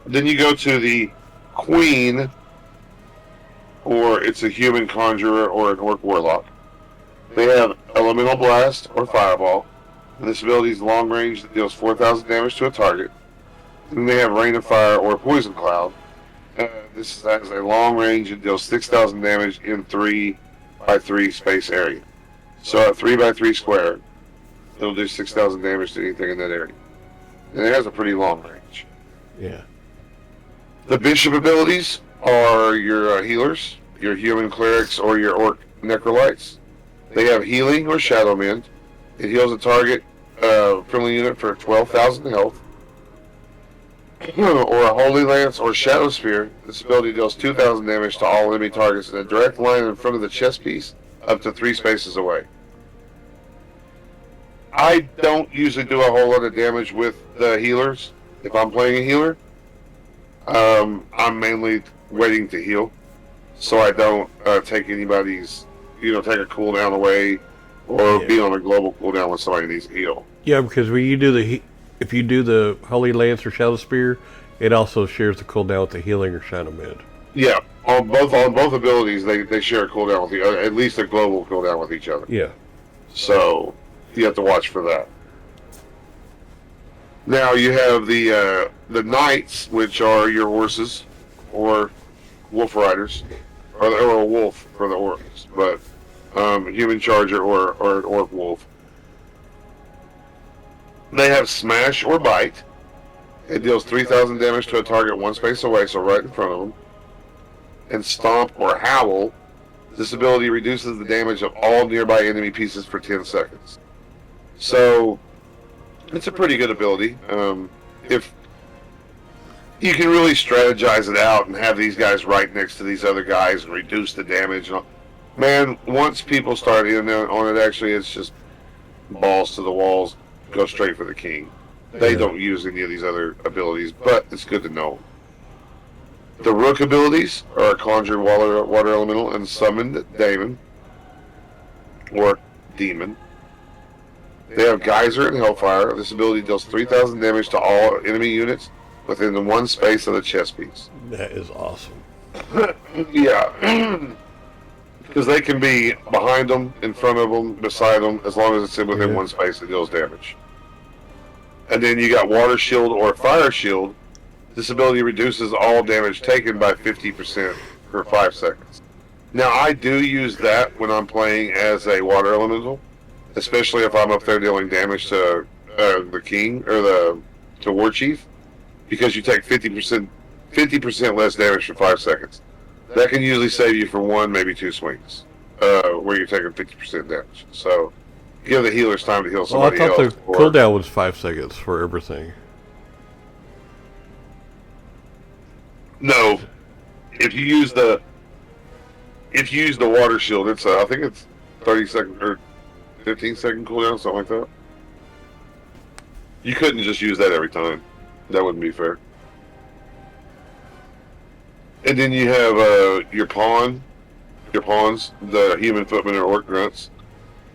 Then you go to the Queen, or it's a human conjurer or an orc warlock. They have Elemental Blast or Fireball. And this ability is long range that deals 4,000 damage to a target. Then they have Rain of Fire or Poison Cloud. This has a long range and deals 6,000 damage in 3x3 space area. So a 3x3 square, it'll do 6,000 damage to anything in that area. And it has a pretty long range. Yeah. The Bishop abilities are your healers, your human clerics, or your orc necrolytes. They have Healing or Shadow Mend. It heals a target friendly unit for 12,000 health. Or a Holy Lance or Shadow Spear. This ability deals 2,000 damage to all enemy targets in a direct line in front of the chest piece, up to 3 spaces away. I don't usually do a whole lot of damage with the healers. If I'm playing a healer, I'm mainly waiting to heal, so I don't take anybody's, take a cooldown away, or be on a global cooldown when somebody needs to heal. Yeah, because when you do if you do the Holy Lance or Shadow Spear, it also shares the cooldown with the Healing or Shadow Mend. Yeah, on both abilities, they share a cooldown with the other, at least a global cooldown with each other. Yeah. So you have to watch for that. Now you have the knights, which are your horses, or wolf riders, or a wolf for the orcs, but human charger or an orc wolf. They have Smash or Bite. It deals 3,000 damage to a target 1 space away, so right in front of them. And Stomp or Howl. This ability reduces the damage of all nearby enemy pieces for 10 seconds. So it's a pretty good ability. If you can really strategize it out and have these guys right next to these other guys and reduce the damage. And all. Man, once people start in on it, actually, it's just balls to the walls, go straight for the king. They don't use any of these other abilities, but it's good to know. The Rook abilities are Conjure Water Elemental and Summoned Demon, or Demon. They have Geyser and Hellfire. This ability deals 3,000 damage to all enemy units within the 1 space of the chest piece. That is awesome. Yeah. Because they can be behind them, in front of them, beside them, as long as it's within 1 space, it deals damage. And then you got Water Shield or Fire Shield. This ability reduces all damage taken by 50% for 5 seconds. Now, I do use that when I'm playing as a Water Elemental, especially if I'm up there dealing damage to the King or to War Chief, because you take 50% less damage for 5 seconds. That can usually save you from 1, maybe 2 swings, where you're taking 50% damage. So, give the healers time to heal somebody else. I thought the cooldown was 5 seconds for everything. No, if you use the water shield, it's I think it's 30-second or 15-second cooldown, something like that. You couldn't just use that every time. That wouldn't be fair. And then you have your pawns, the human footmen or orc grunts.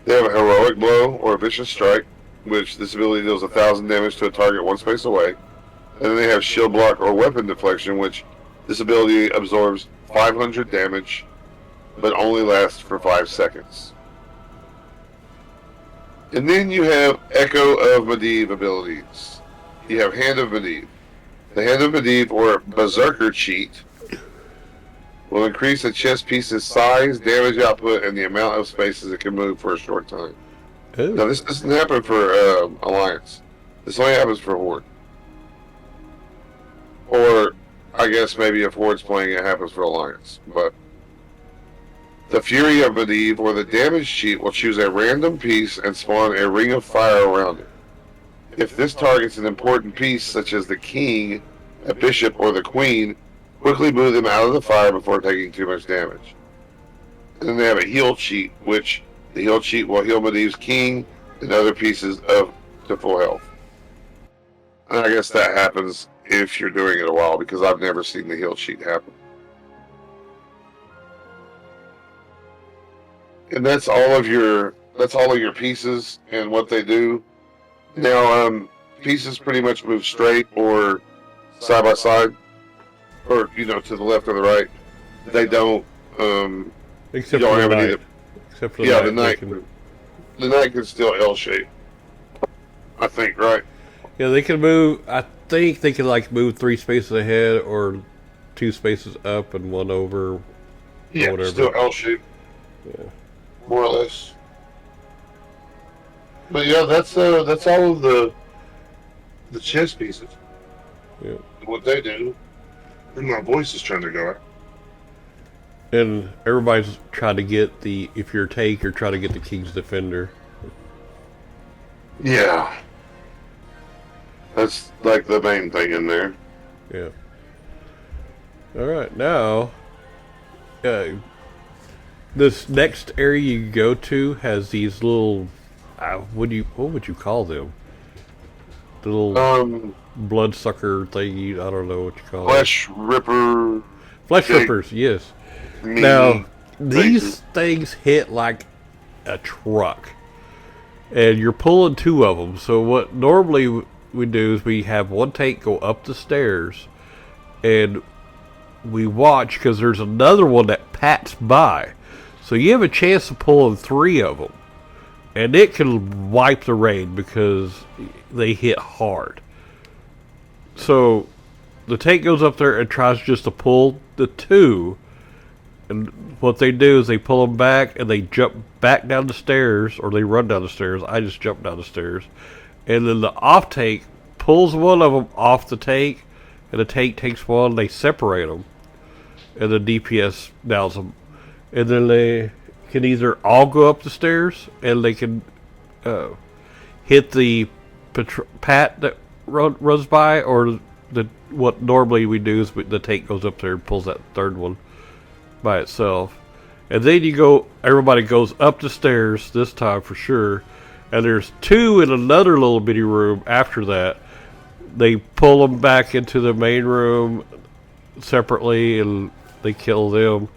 They have a heroic blow or a vicious strike, which this ability deals 1,000 damage to a target 1 space away. And then they have shield block or weapon deflection, which this ability absorbs 500 damage, but only lasts for 5 seconds. And then you have Echo of Medivh abilities. You have Hand of Medivh. The Hand of Medivh, or Berserker cheat, will increase a chess piece's size, damage output, and the amount of spaces it can move for a short time. Ooh. Now, this doesn't happen for Alliance. This only happens for Horde. Or, I guess maybe if Horde's playing, it happens for Alliance. But the Fury of Medivh, or the damage cheat, will choose a random piece and spawn a ring of fire around it. If this targets an important piece, such as the king, a bishop, or the queen, quickly move them out of the fire before taking too much damage. And then they have a heal cheat, which The heal cheat will heal Medivh's king and other pieces of to full health. And I guess that happens if you're doing it a while, because I've never seen the heal cheat happen. And that's all of your pieces and what they do. Now, pieces pretty much move straight or side by side, or to the left or the right. They don't. Except you don't for have the any. knight. Except for The knight. knight. The knight can still L shape. I think, right? Yeah, they can move. I think they can move 3 spaces ahead or 2 spaces up and 1 over. Yeah, whatever. still L shape. Yeah. More or less. But yeah, that's all of the chess pieces. Yeah. What they do. And my voice is trying to go out. And everybody's trying to get if you're a tank, you're trying to get the King's Defender. Yeah. That's like the main thing in there. Yeah. Alright, now this next area you go to has these little what would you call them? The little bloodsucker thingy, I don't know what you call Flesh ripper. Flesh rippers, yes. Now, these things hit like a truck. And you're pulling 2 of them. So what normally we do is we have one tank go up the stairs. And we watch because there's another one that pats by. So you have a chance of pulling 3 of them. And it can wipe the raid because they hit hard. So the tank goes up there and tries just to pull the 2. And what they do is they pull them back and they jump back down the stairs, or they run down the stairs. I just jump down the stairs. And then the off tank pulls one of them off the tank, and the tank takes one, they separate them. And the DPS downs them. And then they can either all go up the stairs, and they can hit the pat that runs by, or what normally we do is the tank goes up there and pulls that 3rd one by itself. And then everybody goes up the stairs this time for sure, and there's 2 in another little bitty room after that. They pull them back into the main room separately and they kill them,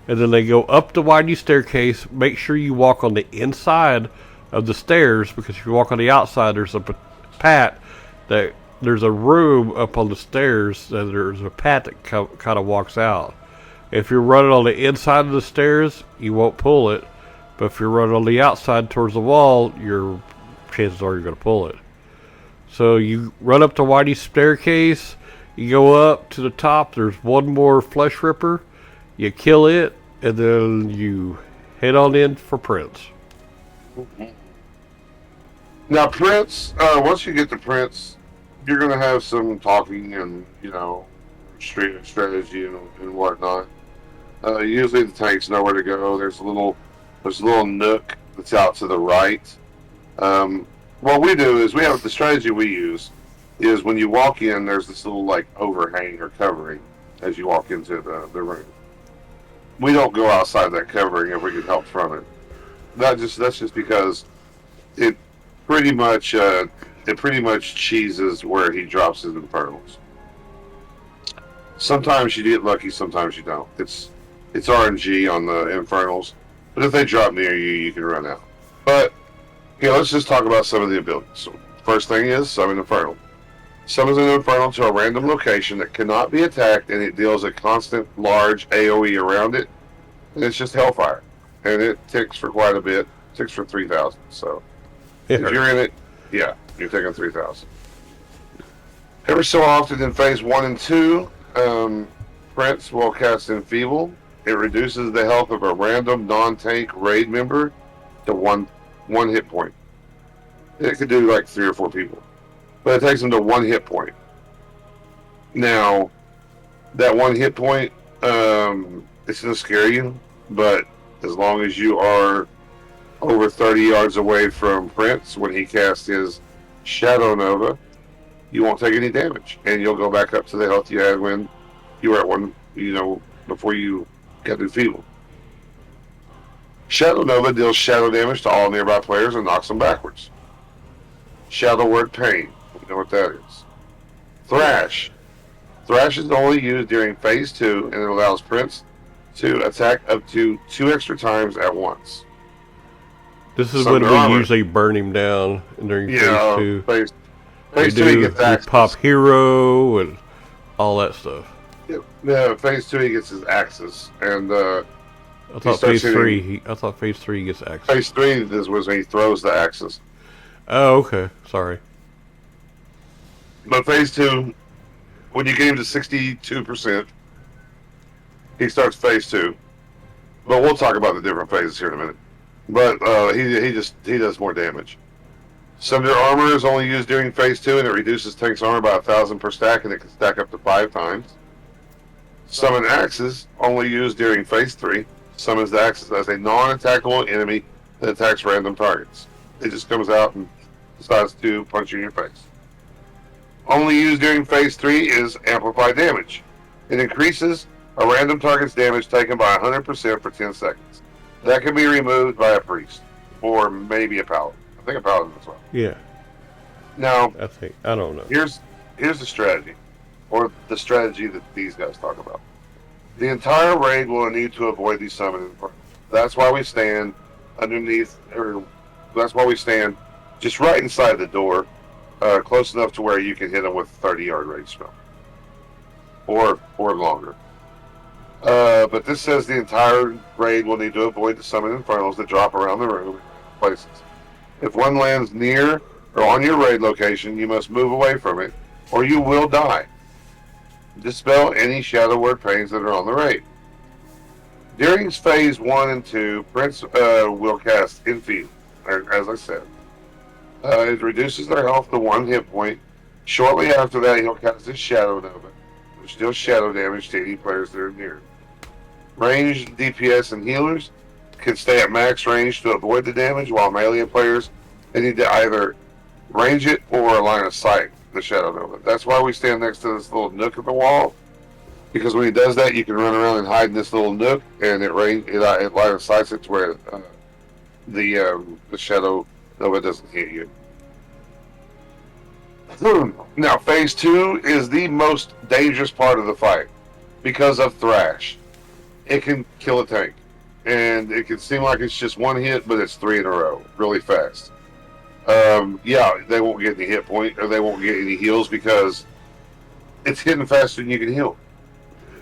and then they go up the winding staircase. Make sure you walk on the inside of the stairs, because if you walk on the outside, there's a pat that there's a room up on the stairs, and there's a pat that kind of walks out. If you're running on the inside of the stairs, you won't pull it. But if you're running on the outside towards the wall, your chances are you're going to pull it. So you run up the winding staircase, you go up to the top, there's one more flesh ripper, you kill it, and then you head on in for Prince. Now, Prince, once you get to Prince, you're going to have some talking and, strategy and whatnot. Usually the tanks know where to go. There's a little nook that's out to the right. What we do is the strategy we use is when you walk in, there's this little overhang or covering as you walk into the room. We don't go outside that covering if we can help from it. That's just because it pretty much cheeses where he drops his infernals. Sometimes you get lucky, sometimes you don't. It's RNG on the infernals, but if they drop near you, you can run out. But let's just talk about some of the abilities. So, first thing is summon infernal. Summons an infernal to a random location that cannot be attacked, and it deals a constant large AoE around it, and it's just hellfire, and it ticks for quite a bit. Ticks for 3,000. So if you're in it, yeah, you're taking 3,000. Every so often in phase 1 and 2, Prince will cast Enfeeble. It reduces the health of a random non-tank raid member to one hit point. It could do 3 or 4 people, but it takes them to 1 hit point. Now, that 1 hit point, it's going to scare you, but as long as you are over 30 yards away from Prince when he casts his Shadow Nova, you won't take any damage, and you'll go back up to the health you had when you were at 1, before you got Enfeebled. Shadow Nova deals shadow damage to all nearby players and knocks them backwards. Shadow Word Pain. You know what that is. Thrash. Thrash is only used during phase 2 and it allows Prince to attack up to 2 extra times at once. This is when we usually burn him down during phase 2. Phase 2 he gets axes. Pop hero and all that stuff. Yeah, phase 2 he gets his axes, and I thought phase 3. I thought phase 3 gets axes. Phase 3 is when he throws the axes. Oh, okay. Sorry. But phase 2, when you get him to 62%, he starts phase 2. But we'll talk about the different phases here in a minute. But he does more damage. Sunder Armor is only used during phase 2, and it reduces Tank's armor by 1,000 per stack, and it can stack up to 5 times. Summon Axes, only used during phase 3, summons the Axes as a non-attackable enemy that attacks random targets. It just comes out and decides to punch you in your face. Only used during phase 3 is Amplify Damage. It increases a random target's damage taken by 100% for 10 seconds. That can be removed by a priest, or maybe a paladin. I think a paladin as well. Yeah. Now, I don't know. Here's the strategy, or the strategy that these guys talk about. The entire raid will need to avoid these summoning. That's why we stand underneath, or that's why we stand just right inside the door, close enough to where you can hit them with a 30-yard range spell, or longer. But this says the entire raid will need to avoid the summon infernals that drop around the room in places. If one lands near or on your raid location, you must move away from it, or you will die. Dispel any Shadow Word Pains that are on the raid. During phase 1 and 2, Prince will cast Enfeed, as I said. It reduces their health to 1 hit point. Shortly after that, he'll cast his Shadow Nova, which deals shadow damage to any players that are near. Ranged DPS and healers can stay at max range to avoid the damage, while melee players they need to either range it or line of sight the Shadow Nova. That's why we stand next to this little nook at the wall, because when he does that, you can run around and hide in this little nook, and it line of sights it to where the Shadow Nova doesn't hit you. Now, phase 2 is the most dangerous part of the fight because of Thrash. It can kill a tank, and it can seem like it's just one hit, but it's 3 in a row, really fast. Yeah, they won't get any hit point, or they won't get any heals because it's hitting faster than you can heal.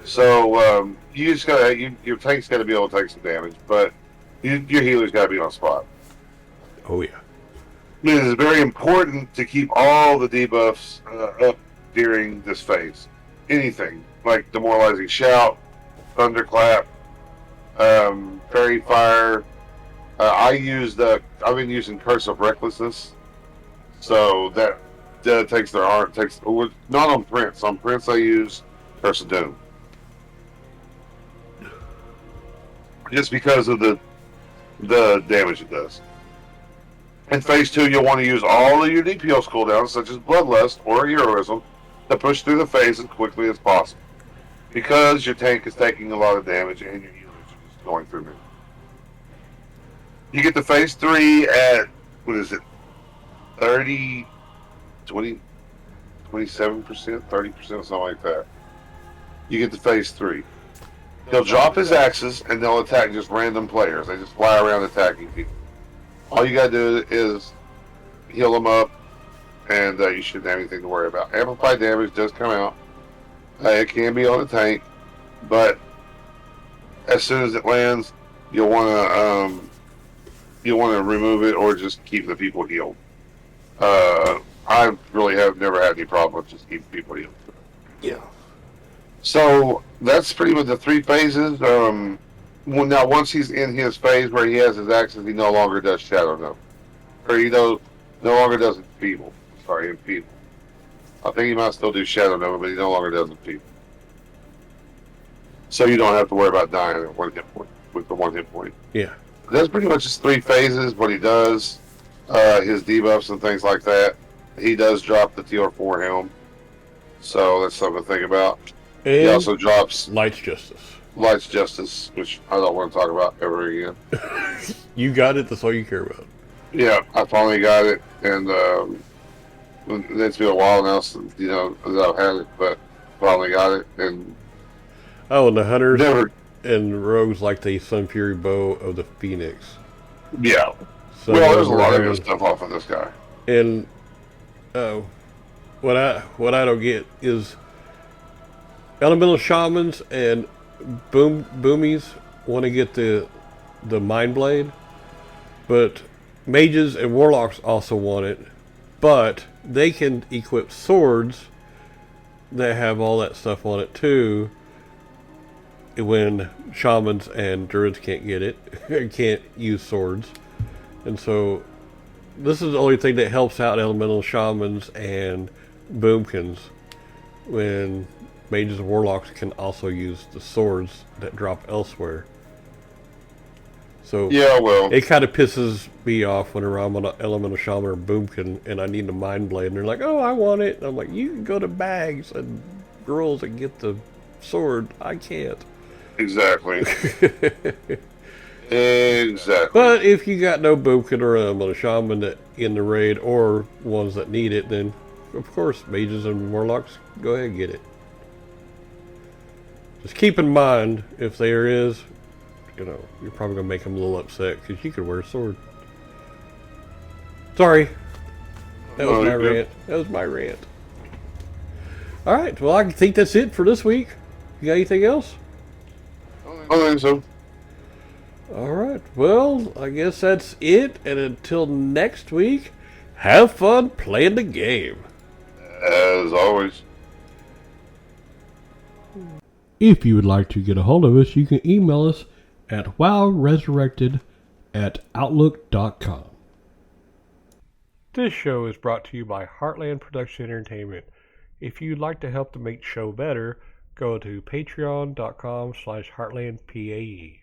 So you just gotta, your tank's got to be able to take some damage, but your healer's got to be on spot. Oh yeah. It is very important to keep all the debuffs up during this phase. Anything like Demoralizing Shout, Thunderclap, Fairy Fire. I've been using Curse of Recklessness, so that takes their heart. Not on Prince. On Prince, I use Curse of Doom, just because of the damage it does. In phase 2, you'll want to use all of your DPS cooldowns, such as Bloodlust or Heroism, to push through the phase as quickly as possible, because your tank is taking a lot of damage and your healers are just going through me. You get to phase 3 at, 30, 20, 27%, 30%, something like that. You get to phase 3. He'll drop his axes and they'll attack just random players. They just fly around attacking people. All you gotta do is heal them up, and you shouldn't have anything to worry about. Amplified damage does come out. It can be on the tank, but as soon as it lands, you'll want to remove it or just keep the people healed. I really have never had any problem with just keeping people healed. Yeah. So that's pretty much the 3 phases. Now, once he's in his phase where he has his axes, he no longer does Shadow Nova. Or he no longer does Enfeeble. Enfeeble. I think he might still do Shadow Nova, but he no longer does Enfeeble. So you don't have to worry about dying at 1 hit point, with the 1 hit point. Yeah. That's pretty much his 3 phases, what he does, his debuffs and things like that. He does drop the TR4 helm, so that's something to think about. And he also drops Light's Justice. Light's Justice, which I don't want to talk about ever again. You got it. That's all you care about. Yeah, I finally got it, and it's been a while now since that I've had it, but finally got it, and Oh, and the hunters never. and rogues like the Sun Fury bow of the Phoenix. Yeah. So Well, there's a lot of having- good stuff off of this guy. And what I don't get is elemental shamans and boomies want to get the mind blade, but mages and warlocks also want it, but they can equip swords that have all that stuff on it too, when shamans and druids can't get it, can't use swords. And so this is the only thing that helps out elemental shamans and boomkins, when mages and warlocks can also use the swords that drop elsewhere. So Yeah, well, it kind of pisses me off whenever I'm on an elemental shaman or boomkin and I need a mind blade and they're like, oh, I want it. And I'm like, you can go to bags and girls and get the sword. I can't. exactly. Exactly. But if you got no boomkin or elemental shaman that in the raid, or ones that need it, then of course mages and warlocks, go ahead and get it. Just keep in mind, if there is, you're probably going to make them a little upset because you could wear a sword. Sorry. That was my rant. That was my rant. Alright, well, I think that's it for this week. You got anything else? I think so. Alright, well, I guess that's it. And until next week, have fun playing the game. As always. If you would like to get a hold of us, you can email us at wowresurrected@outlook.com. This show is brought to you by Heartland Production Entertainment. If you'd like to help to make the show better, go to patreon.com/heartlandpae.